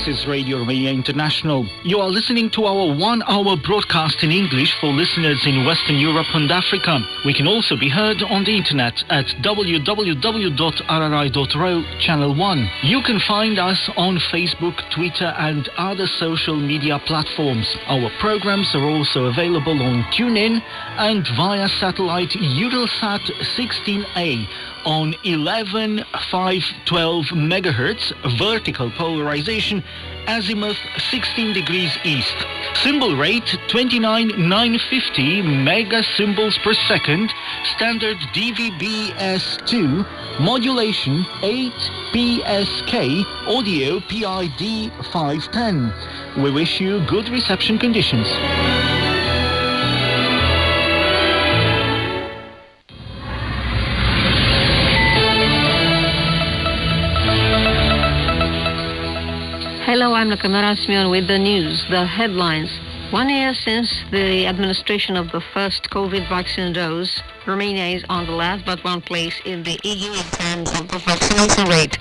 This is Radio Romania International. You are listening to our 1-hour broadcast in English for listeners in Western Europe and Africa. We can also be heard on the internet at www.rri.ro Channel 1. You can find us on Facebook, Twitter and other social media platforms. Our programs are also available on TuneIn and via satellite Eutelsat 16A on 11,512 MHz vertical polarization, azimuth 16 degrees east. Symbol rate 29,950 megasymbols per second, standard DVB-S2, modulation 8 PSK, audio PID 510. We wish you good reception conditions. Hello, I'm Nakamara Simeon with the news. The headlines. 1 year since the administration of the first COVID vaccine dose, Romania is on the last but one place in the EU in terms of the vaccination rate,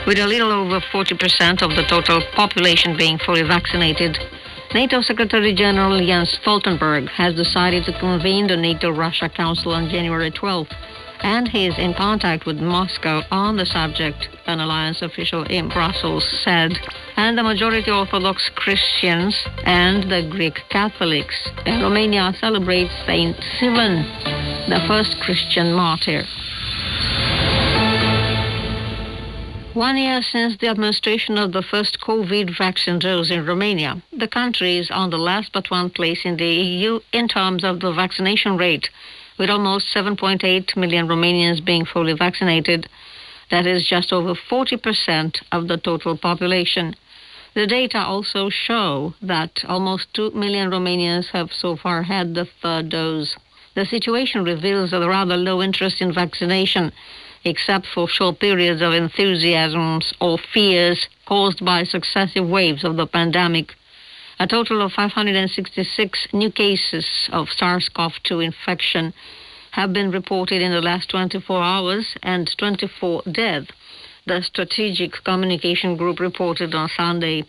with a little over 40% of the total population being fully vaccinated. NATO Secretary General Jens Stoltenberg has decided to convene the NATO-Russia Council on January 12th, and he is in contact with Moscow on the subject, an alliance official in Brussels said. And the majority Orthodox Christians and the Greek Catholics in Romania celebrate Saint Stephen, the first Christian martyr. 1 year since the administration of the first COVID vaccine dose in Romania, the country is on the last but one place in the EU in terms of the vaccination rate, with almost 7.8 million Romanians being fully vaccinated. That is just over 40% of the total population. The data also show that almost 2 million Romanians have so far had the third dose. The situation reveals a rather low interest in vaccination, except for short periods of enthusiasm or fears caused by successive waves of the pandemic. A total of 566 new cases of SARS-CoV-2 infection have been reported in the last 24 hours and 24 deaths, the Strategic Communication Group reported on Sunday.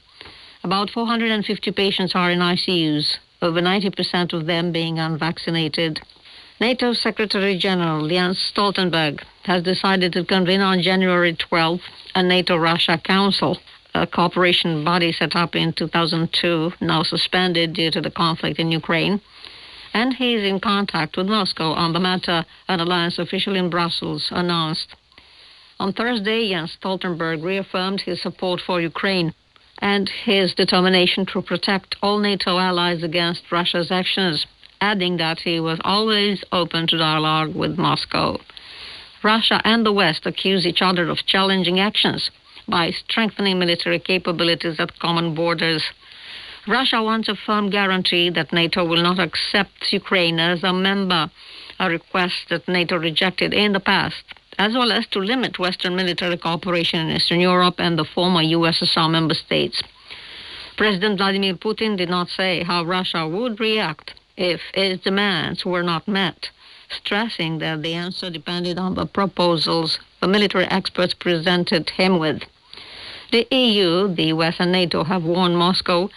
About 450 patients are in ICUs, over 90% of them being unvaccinated. NATO Secretary General Jens Stoltenberg has decided to convene on January 12th a NATO-Russia Council, a cooperation body set up in 2002, now suspended due to the conflict in Ukraine. And he is in contact with Moscow on the matter, an alliance official in Brussels announced. On Thursday, Jens Stoltenberg reaffirmed his support for Ukraine and his determination to protect all NATO allies against Russia's actions, adding that he was always open to dialogue with Moscow. Russia and the West accuse each other of challenging actions by strengthening military capabilities at common borders. Russia wants a firm guarantee that NATO will not accept Ukraine as a member, a request that NATO rejected in the past, as well as to limit Western military cooperation in Eastern Europe and the former USSR member states. President Vladimir Putin did not say how Russia would react if its demands were not met, stressing that the answer depended on the proposals the military experts presented him with. The EU, the US and NATO have warned Moscow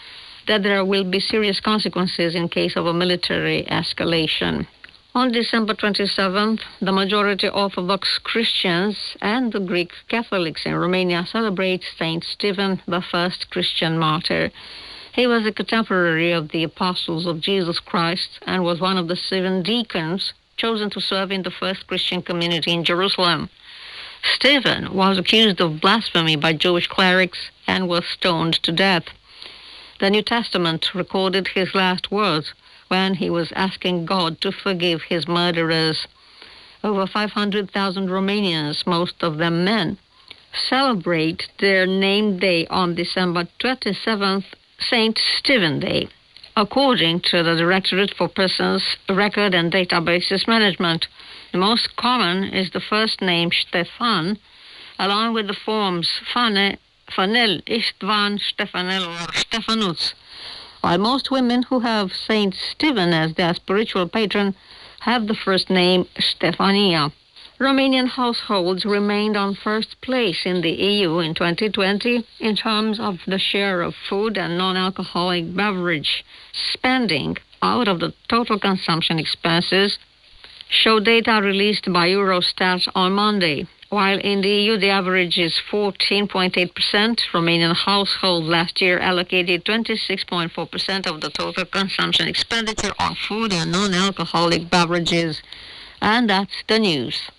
that there will be serious consequences in case of a military escalation. On December 27th, the majority Orthodox Christians and the Greek Catholics in Romania celebrate Saint Stephen, the first Christian martyr. He was a contemporary of the apostles of Jesus Christ and was one of the 7 deacons chosen to serve in the first Christian community in Jerusalem. Stephen was accused of blasphemy by Jewish clerics and was stoned to death. The New Testament recorded his last words when he was asking God to forgive his murderers. Over 500,000 Romanians, most of them men, celebrate their name day on December 27th, St. Stephen Day. According to the Directorate for Persons, Record and Databases Management, the most common is the first name Ștefan, along with the forms Fane, Fanel, Istvan, Ștefanel, or Ștefănuț, while most women who have Saint Stephen as their spiritual patron have the first name Ștefania. Romanian households remained on first place in the EU in 2020 in terms of the share of food and non-alcoholic beverage spending out of the total consumption expenses, show data released by Eurostat on Monday. While in the EU the average is 14.8%, Romanian households last year allocated 26.4% of the total consumption expenditure on food and non-alcoholic beverages. And that's the news.